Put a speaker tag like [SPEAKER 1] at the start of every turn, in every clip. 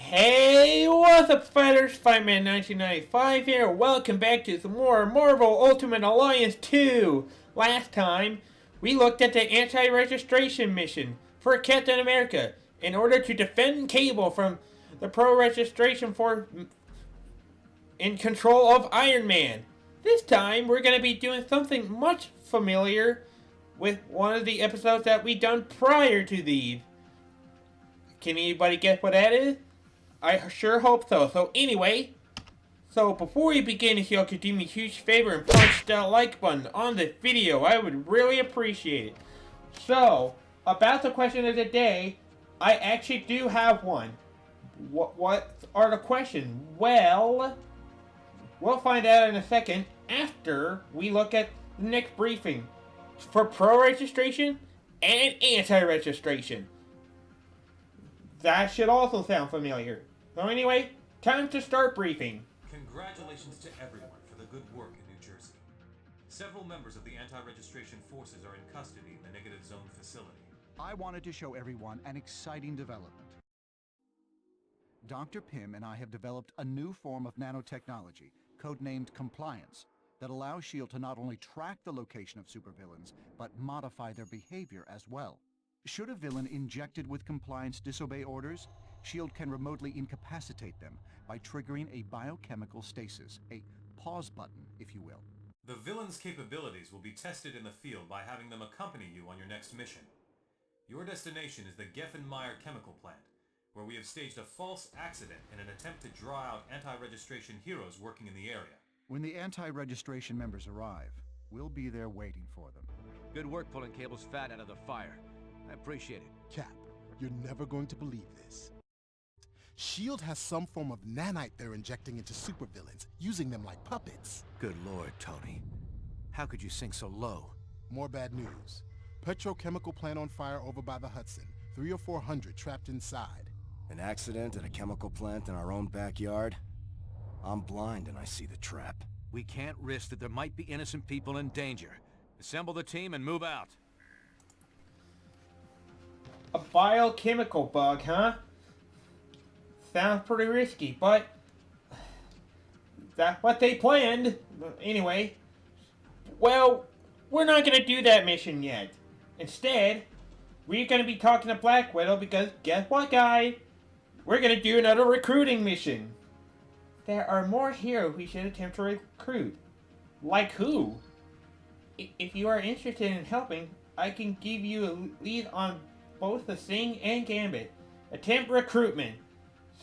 [SPEAKER 1] Hey, what's up, fighters? Fireman 1995 here. Welcome back to some more Marvel Ultimate Alliance 2. Last time, we looked at the anti-registration mission for Captain America in order to defend Cable from the pro-registration force in control of Iron Man. This time, we're going to be doing something much familiar with one of the episodes that we done prior to these. Can anybody guess what that is? I sure hope so. So anyway, before we begin, if y'all could do me a huge favor and punch that like button on the video, I would really appreciate it. So, about the question of the day, I actually do have one. What are the questions? Well, we'll find out in a second after we look at the next briefing for pro-registration and anti-registration. That should also sound familiar. So anyway, time to start briefing.
[SPEAKER 2] Congratulations to everyone for the good work in New Jersey. Several members of the anti-registration forces are in custody in the Negative Zone facility.
[SPEAKER 3] I wanted to show everyone an exciting development. Dr. Pym and I have developed a new form of nanotechnology, codenamed Compliance, that allows S.H.I.E.L.D. to not only track the location of supervillains, but modify their behavior as well. Should a villain injected with Compliance disobey orders, S.H.I.E.L.D. can remotely incapacitate them by triggering a biochemical stasis, a pause button, if you will.
[SPEAKER 2] The villain's capabilities will be tested in the field by having them accompany you on your next mission. Your destination is the Geffen-Meyer chemical plant, where we have staged a false accident in an attempt to draw out anti-registration heroes working in the area.
[SPEAKER 3] When the anti-registration members arrive, we'll be there waiting for them.
[SPEAKER 4] Good work pulling Cable's fat out of the fire. I appreciate it.
[SPEAKER 5] Cap, you're never going to believe this. S.H.I.E.L.D. has some form of nanite they're injecting into supervillains, using them like puppets.
[SPEAKER 4] Good lord, Tony. How could you sink so low?
[SPEAKER 5] More bad news. Petrochemical plant on fire over by the Hudson. 300 or 400 trapped inside.
[SPEAKER 6] An accident at a chemical plant in our own backyard? I'm blind and I see the trap.
[SPEAKER 4] We can't risk that there might be innocent people in danger. Assemble the team and move out.
[SPEAKER 1] A biochemical bug, huh? Sounds pretty risky, but that's what they planned. Anyway, well, we're not going to do that mission yet. Instead, we're going to be talking to Black Widow because guess what, guys? We're going to do another recruiting mission. There are more heroes we should attempt to recruit. Like who? If you are interested in helping, I can give you a lead on both the Sing and Gambit. Attempt recruitment.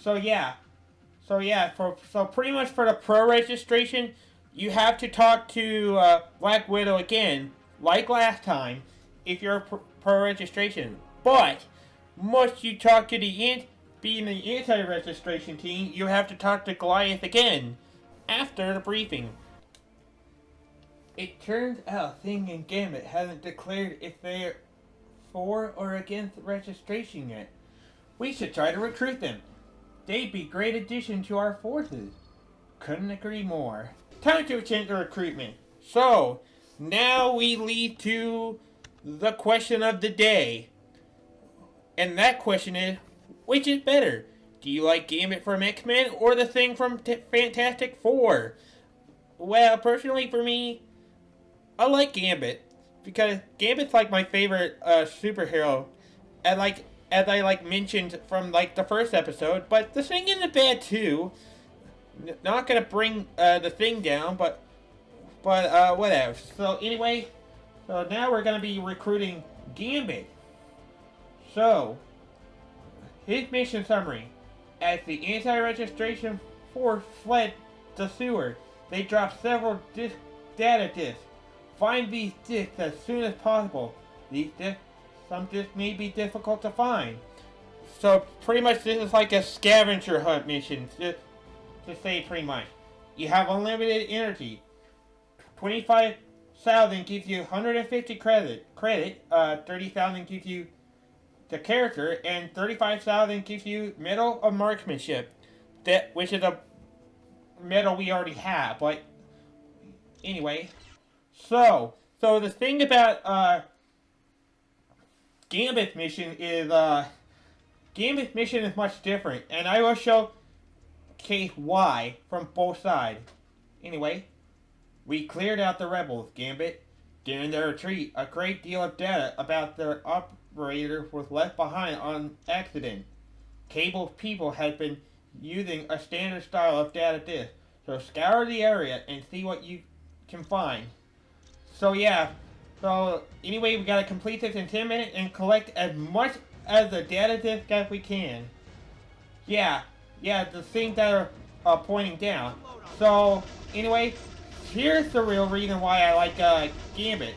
[SPEAKER 1] So pretty much for the pro-registration, you have to talk to Black Widow again, like last time, if you're pro-registration. But, once you talk to being the anti-registration team, you have to talk to Goliath again, after the briefing. It turns out Sing and Gambit haven't declared if they're for or against registration yet. We should try to recruit them. They'd be great addition to our forces. Couldn't agree more. Time to attempt the recruitment. So, now we lead to the question of the day. And that question is, which is better? Do you like Gambit from X-Men or the Thing from Fantastic Four? Well, personally for me, I like Gambit. Because Gambit's like my favorite superhero. As I mentioned from the first episode, but the Thing isn't bad too. Not gonna bring the Thing down, but whatever. So anyway, now we're gonna be recruiting Gambit. So his mission summary: as the anti-registration force fled the sewer, they dropped several data disks. Find these disks as soon as possible. Some disks may be difficult to find. So pretty much this is like a scavenger hunt mission, just to say pretty much. You have unlimited energy. 25,000 gives you 150 credit. 30,000 gives you the character, and 35,000 gives you Medal of Marksmanship. Which is a medal we already have, but anyway. So the thing about Gambit's mission is Gambit's mission is much different, and I will showcase why from both sides. Anyway, we cleared out the rebels, Gambit. During their retreat, a great deal of data about their operator was left behind on accident. Cable's people had been using a standard style of data disk, so scour the area and see what you can find. So yeah, so anyway, we gotta complete this in 10 minutes and collect as much as the data disk as we can. Yeah, the things that are pointing down. So anyway, here's the real reason why I like Gambit.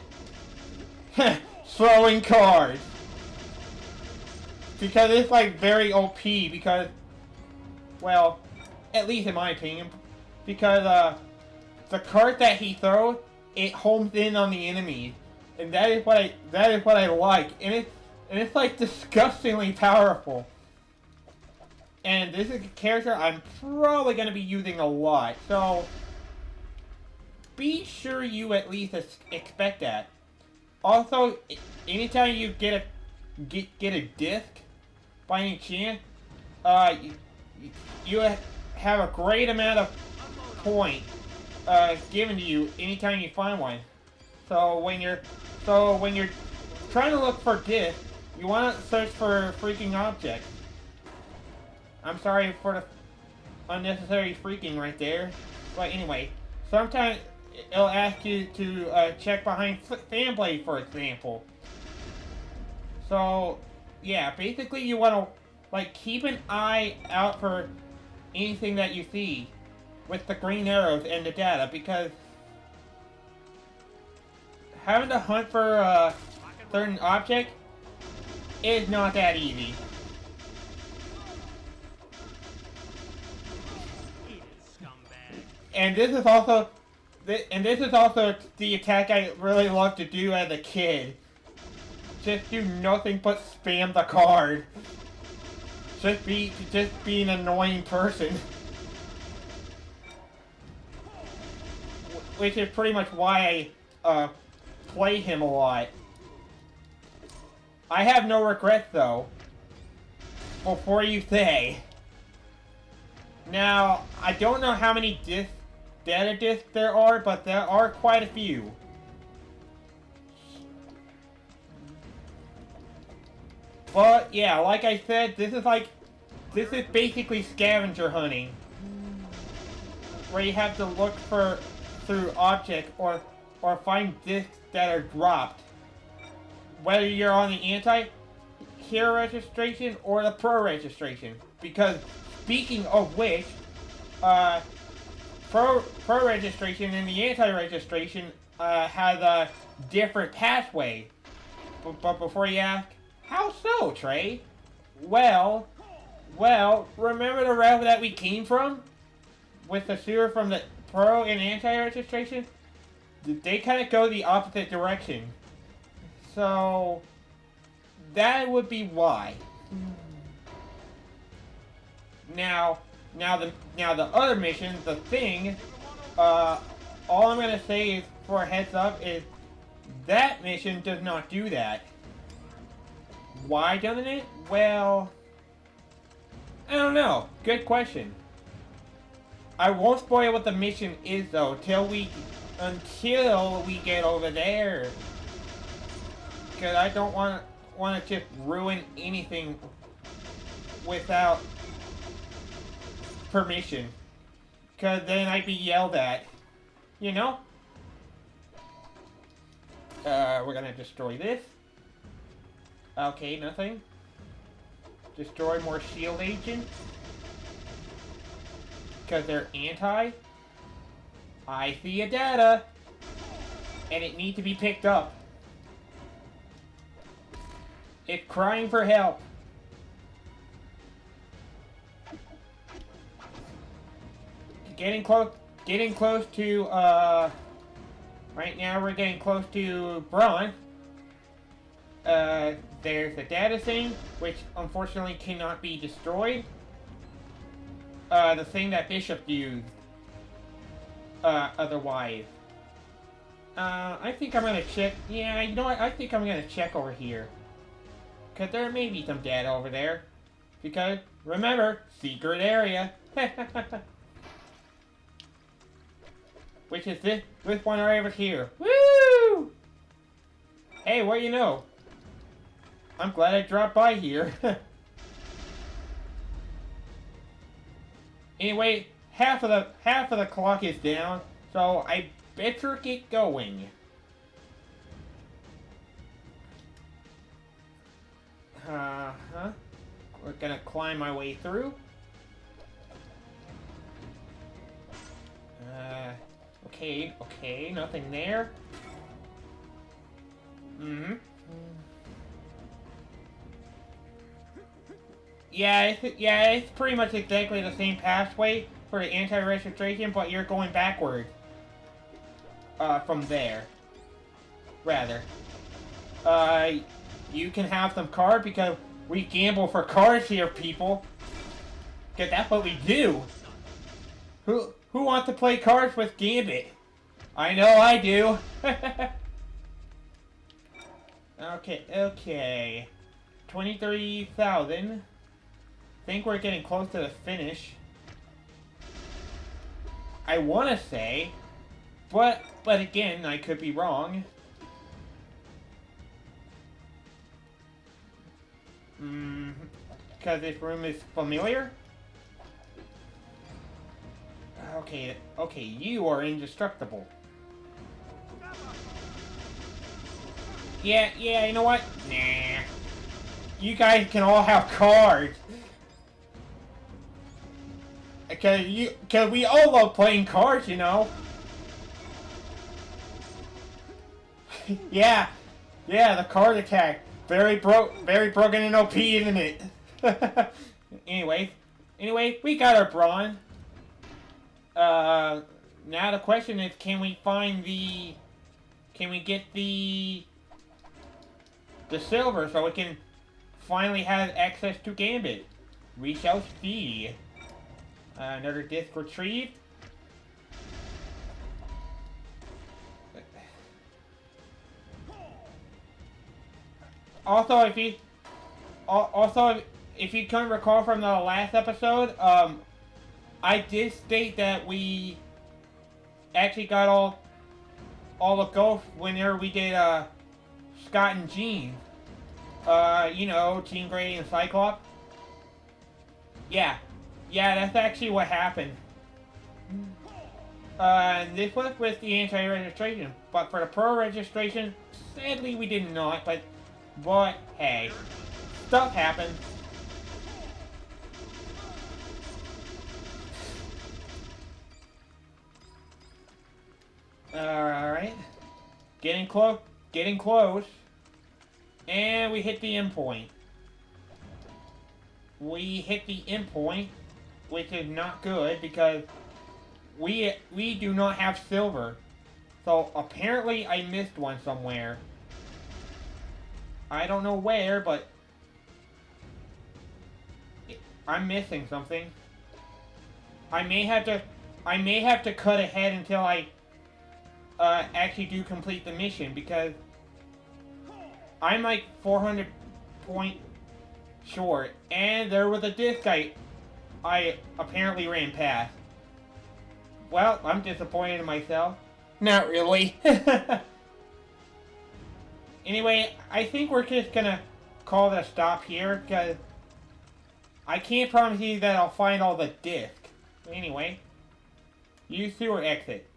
[SPEAKER 1] Throwing cards. Because it's like very OP because, well, at least in my opinion, because the card that he throws, it homes in on the enemies, and that is what I like, and it's like disgustingly powerful. And this is a character I'm probably gonna be using a lot, so be sure you at least expect that. Also, anytime you get a disc, by any chance, you have a great amount of points given to you anytime you find one. So when you're trying to look for discs, you want to search for freaking objects. I'm sorry for the unnecessary freaking right there, but anyway, sometimes it'll ask you to check behind fan blade, for example. So yeah, basically you want to like keep an eye out for anything that you see with the green arrows and the data, because having to hunt for a certain object is not that easy. And this is also the attack I really loved to do as a kid. Just do nothing but spam the card. Just be an annoying person. Which is pretty much why I play him a lot. I have no regrets though. Before you say. Now, I don't know how many data discs there are, but there are quite a few. But yeah, like I said, this is basically scavenger hunting, where you have to look through objects or find discs that are dropped, whether you're on the anti-hero registration or the pro registration. Because speaking of which, pro registration and the anti-registration has a different pathway. But before you ask, how so, Trey? Well, remember the route that we came from? With the sewer from the pro and anti-registration? They kind of go the opposite direction. So, that would be why. Now the other mission, the thing, all I'm gonna say is, for a heads up, is that mission does not do that. Why doesn't it? Well, I don't know. Good question. I won't spoil what the mission is though until we get over there, because I don't want to just ruin anything without permission, because then I'd be yelled at, you know? We're gonna destroy this. Okay, nothing. Destroy more shield agents, because they're anti. I see a data, and it needs to be picked up. It's crying for help. Getting close to, right now we're getting close to bronze. There's the data thing, which unfortunately cannot be destroyed. The thing that Bishop used, otherwise. I think I'm gonna check, yeah, you know what, I think I'm gonna check over here. Cause there may be some data over there. Because, remember, secret area. Which is this one right over here. Woo! Hey, what do you know? I'm glad I dropped by here. Anyway, half of the clock is down, so I better get going. We're gonna climb my way through. Okay, nothing there. Yeah, it's pretty much exactly the same pathway for the anti-registration, but you're going backwards. From there. Rather. You can have some cards because we gamble for cards here, people. Because that's what we do. Who wants to play cards with Gambit? I know I do. Okay. 23,000. Think we're getting close to the finish. I want to say, but again, I could be wrong. Because this room is familiar. Okay, you are indestructible. Yeah, you know what? Nah. You guys can all have cards. Cause we all love playing cards, you know. yeah, the card attack. Very broken and OP, isn't it? Anyway, we got our bronze. Now the question is, can we get the silver so we can finally have access to Gambit? We shall see. Another disc retrieved. Also, if you can recall from the last episode, I did state that we actually got all the ghosts whenever we did Scott and Jean. You know, Jean Grey and Cyclops. Yeah, that's actually what happened. This was with the anti-registration, but for the pro registration, sadly we did not, but hey, stuff happens. Alright. Getting close. And we hit the endpoint. We hit the endpoint, which is not good because we do not have silver. So apparently I missed one somewhere. I don't know where, but I'm missing something. I may have to cut ahead until I actually do complete the mission because I'm like 400 points short, and there was a disc I apparently ran past. Well, I'm disappointed in myself. Not really. Anyway, I think we're just gonna call it a stop here, because I can't promise you that I'll find all the discs. Anyway, use sewer exit.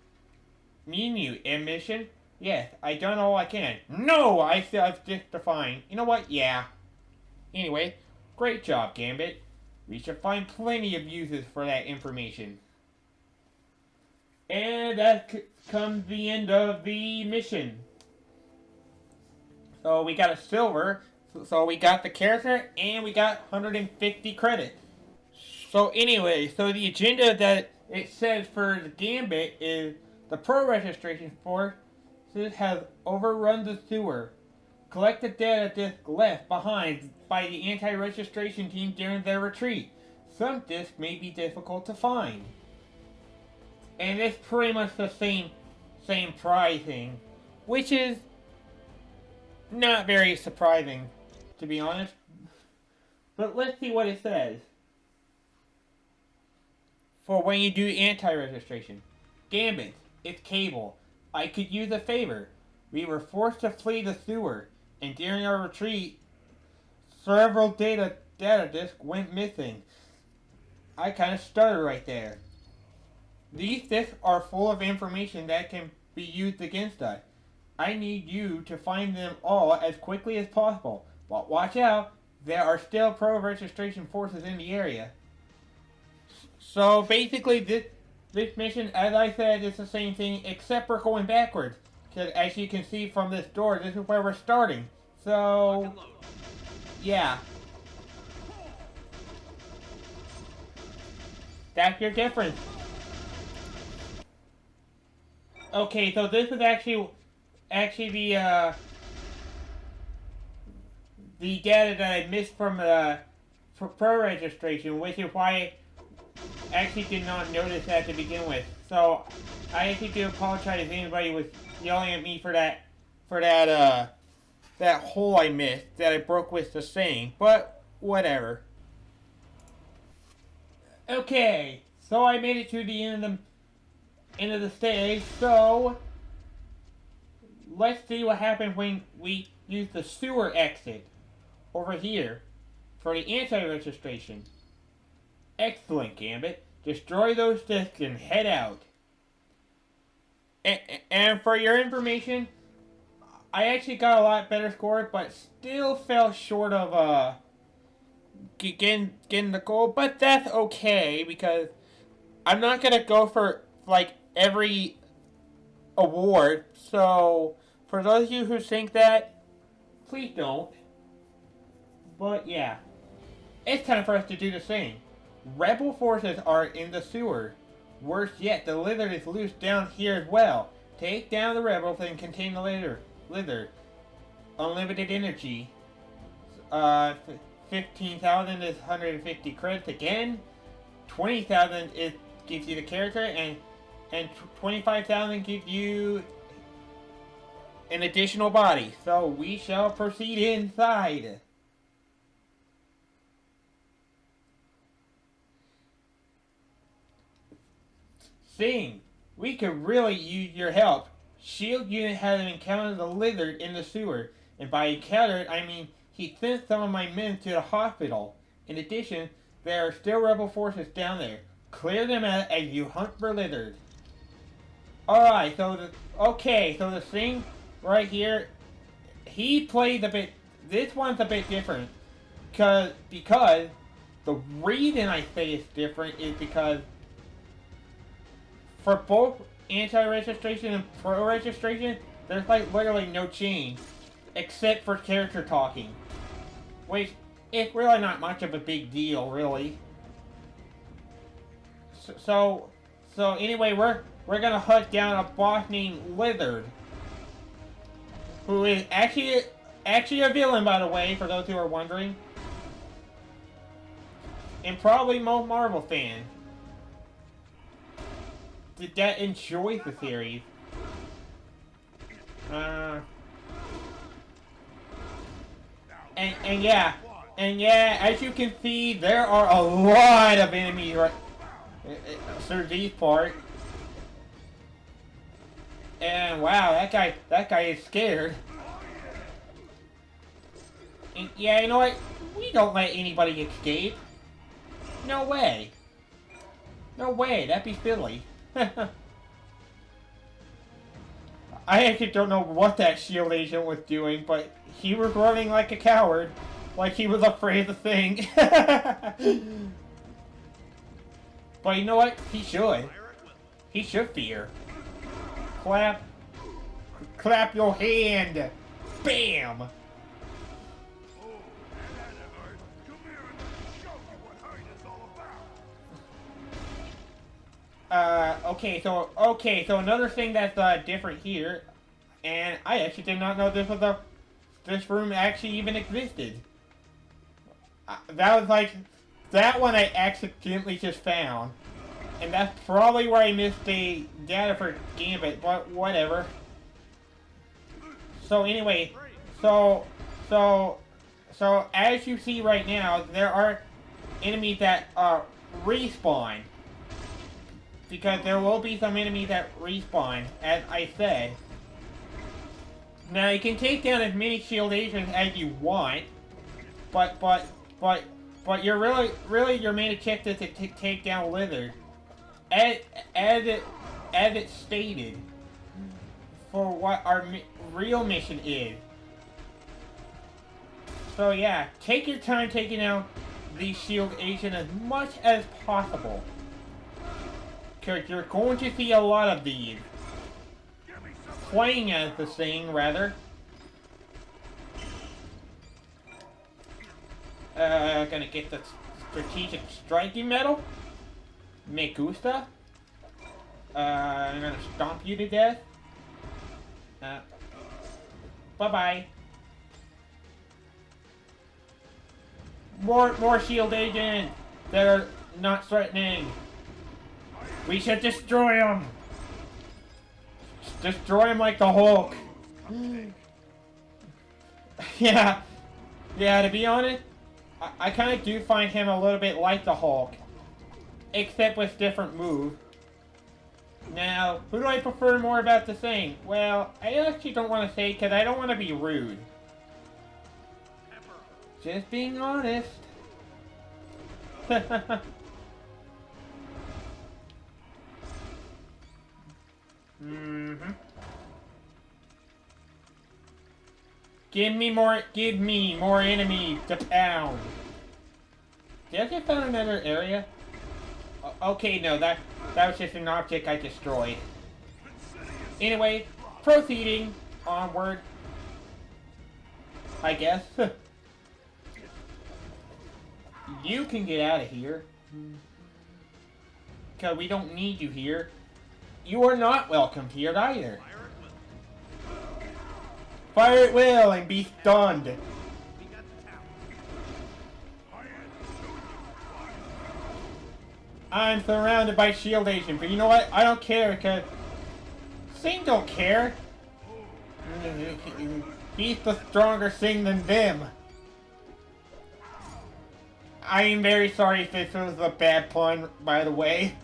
[SPEAKER 1] Menu, admission? Yes, I done all I can. No, I still have discs to find. You know what? Yeah. Anyway, great job, Gambit. We should find plenty of uses for that information. And that comes the end of the mission. So we got a silver, so we got the character, and we got 150 credits. So anyway, so the agenda that it says for the Gambit is the pro registration force has overrun the sewer. Collect the data disk left behind by the anti-registration team during their retreat. Some disks may be difficult to find. And it's pretty much the same prize thing, which is not very surprising, to be honest. But let's see what it says. For when you do anti-registration. Gambit, it's Cable. I could use a favor. We were forced to flee the sewer, and during our retreat, several data disks went missing. I kind of stuttered right there. These disks are full of information that can be used against us. I need you to find them all as quickly as possible. But watch out, there are still pro-registration forces in the area. So basically this mission, as I said, is the same thing except we're going backwards. Because as you can see from this door, this is where we're starting. So, yeah. That's your difference. Okay, so this is actually the data that I missed from for pro registration, which is why I actually did not notice that to begin with. So I actually do apologize if anybody was yelling at me for that that hole I missed that I broke with the saying, but whatever. Okay, so I made it to the end of the stage, so let's see what happens when we use the sewer exit over here for the anti-registration. Excellent, Gambit. Destroy those discs and head out. And for your information, I actually got a lot better score, but still fell short of getting the goal. But that's okay, because I'm not gonna go for like every award. So for those of you who think that, please don't. But yeah, it's time for us to do the same. Rebel forces are in the sewer. Worse yet, the lizard is loose down here as well. Take down the rebels and contain the lizard. Unlimited energy. 15,000 is 150 credits again. 20,000 gives you the character, and 25,000 gives you an additional body. So we shall proceed inside. Sing, we could really use your help. SHIELD unit has encountered the lizard in the sewer, and by encountered, I mean he sent some of my men to the hospital. In addition, there are still rebel forces down there. Clear them out as you hunt for lizard. Alright, so the thing right here, he plays a bit, this one's a bit different. Because the reason I say it's different is because for both anti-registration and pro-registration, there's like literally no change. Except for character talking. Which, it's really not much of a big deal, really. So anyway, we're gonna hunt down a boss named Lizard. Who is actually a villain, by the way, for those who are wondering. And probably most Marvel fans that enjoys the series. And yeah, as you can see, there are a lot of enemies right through these parts. And wow, that guy is scared. And yeah, you know what? We don't let anybody escape. No way. No way, that'd be silly. I actually don't know what that SHIELD agent was doing, but he was running like a coward. Like he was afraid of the thing. But you know what? He should. He should fear. Clap your hand. Bam! Okay, so another thing that's different here, and I actually did not know this room actually even existed. That one I accidentally just found, and that's probably where I missed the data for Gambit, but whatever. So anyway, so So as you see right now, there are enemies that respawn. Because there will be some enemies that respawn, as I said. Now you can take down as many shield agents as you want, but you're really your main objective is to take down Lizard, as it's stated, for what our real mission is. So yeah, take your time taking out these shield agents as much as possible, because you're going to see a lot of these. Playing as the thing, rather. Gonna get the strategic striking medal. Me gusta. I'm gonna stomp you to death. Bye-bye. More shield agents that are not threatening. We should destroy them. Destroy him like the Hulk. Yeah, to be honest, I kind of do find him a little bit like the Hulk, except with different moves. Now, who do I prefer more about the thing? Well, I actually don't want to say because I don't want to be rude. Just being honest. Give me more enemies to pound. Did I just found another area? Okay, no, that was just an object I destroyed. Anyway, proceeding onward. I guess. You can get out of here. Because we don't need you here. You are not welcome here either. Fire at will and be stunned. I'm surrounded by shield agents, but you know what? I don't care, because Sing don't care. He's the stronger Sing than them. I am very sorry if this was a bad pun, by the way.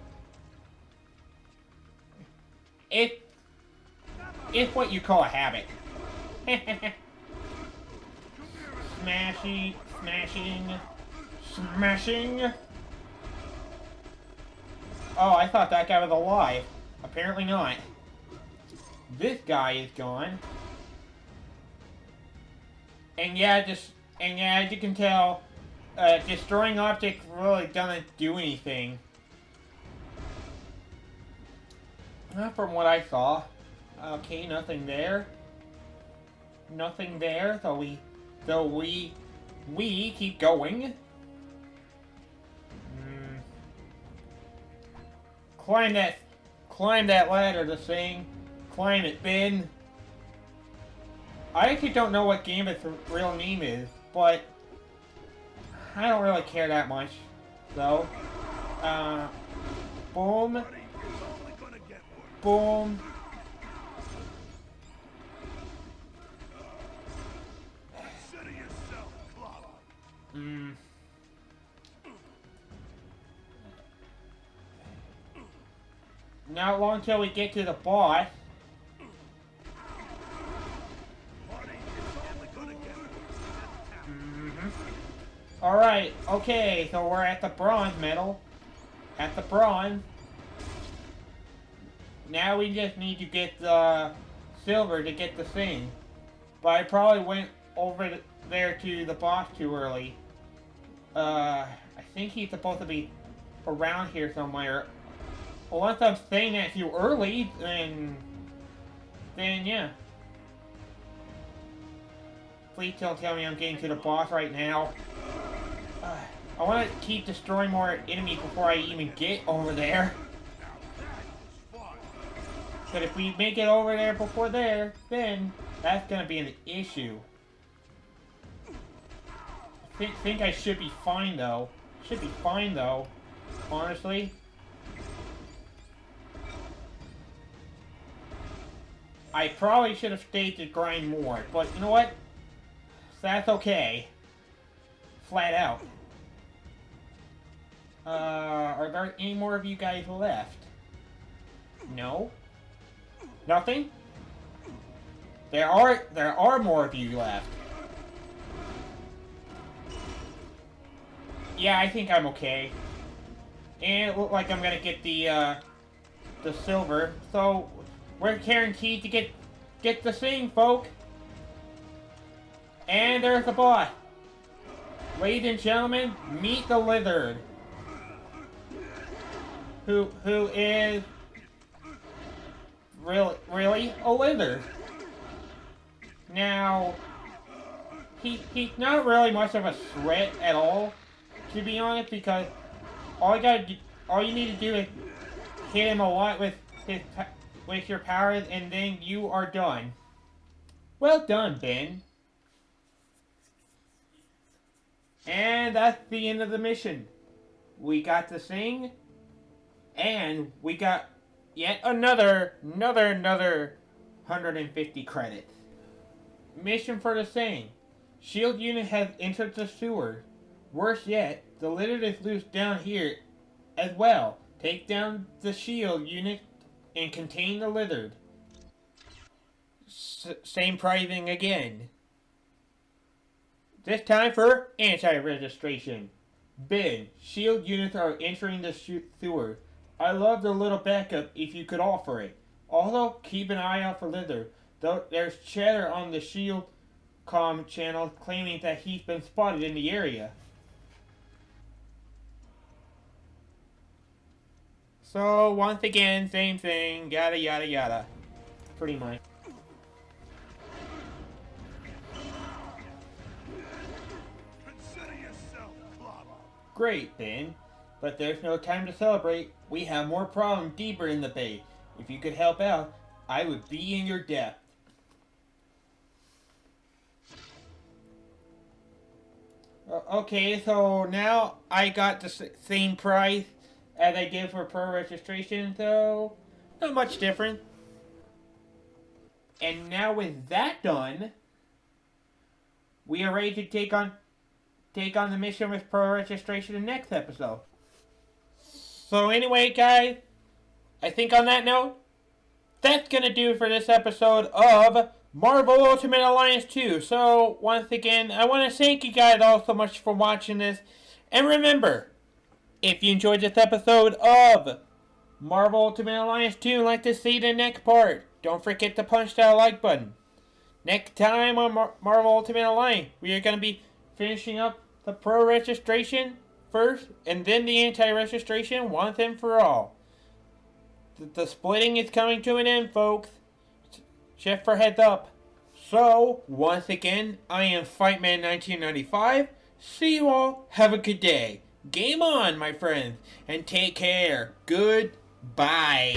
[SPEAKER 1] It's what you call a habit. Smashing. Oh, I thought that guy was alive. Apparently not. This guy is gone. And yeah, as you can tell, destroying objects really doesn't do anything. Not from what I saw. Okay, nothing there. Nothing there, so we keep going. Climb that ladder, the thing. Climb it, Ben. I actually don't know what Gambit's real name is, but I don't really care that much. So, boom. Boom. Not long till we get to the boss. Alright, okay, so we're at the bronze medal. At the bronze. Now we just need to get the silver to get the thing. But I probably went over there to the boss too early. I think he's supposed to be around here somewhere. Unless I'm saying that too early, then yeah. Please don't tell me I'm getting to the boss right now. I want to keep destroying more enemies before I even get over there. But if we make it over there before there, then that's gonna be an issue. I think I should be fine though. Honestly. I probably should have stayed to grind more, but you know what? That's okay. flat out. Are there any more of you guys left? No? Nothing? There are more of you left. Yeah, I think I'm okay. And it looks like I'm gonna get the silver. So we're guaranteed to get the thing, folk. And there's the boss. Ladies and gentlemen, meet the lizard. Who is really a lizard. Now, he's not really much of a threat at all, to be honest, because all you need to do is hit him a lot with your powers, and then you are done. Well done, Ben. And that's the end of the mission. We got the thing, and we got yet another 150 credits. Mission for the thing. Shield unit has entered the sewer. Worse yet, the lizard is loose down here as well. Take down the shield unit and contain the lizard. Same pricing again. This time for anti-registration. Ben, shield units are entering the sewer. I love the little backup if you could offer it. Also, keep an eye out for lizard. Though there's chatter on the shield comm channel claiming that he's been spotted in the area. So, once again, same thing, yada yada yada. Pretty much. Great, Ben. But there's no time to celebrate. We have more problems deeper in the bay. If you could help out, I would be in your debt. Okay, so now I got the same price as I did for pro registration, so not much different. And now with that done, we are ready to take on the mission with pro registration in the next episode. So anyway, guys, I think on that note, that's gonna do it for this episode of Marvel Ultimate Alliance 2. So, once again, I want to thank you guys all so much for watching this. And remember, if you enjoyed this episode of Marvel Ultimate Alliance 2 and like to see the next part, don't forget to punch that like button. Next time on Marvel Ultimate Alliance, we are going to be finishing up the pro registration first, and then the anti-registration once and for all. The splitting is coming to an end, folks. Just for heads up. So, once again, I am Fightman1995. See you all. Have a good day. Game on, my friends. And take care. Goodbye.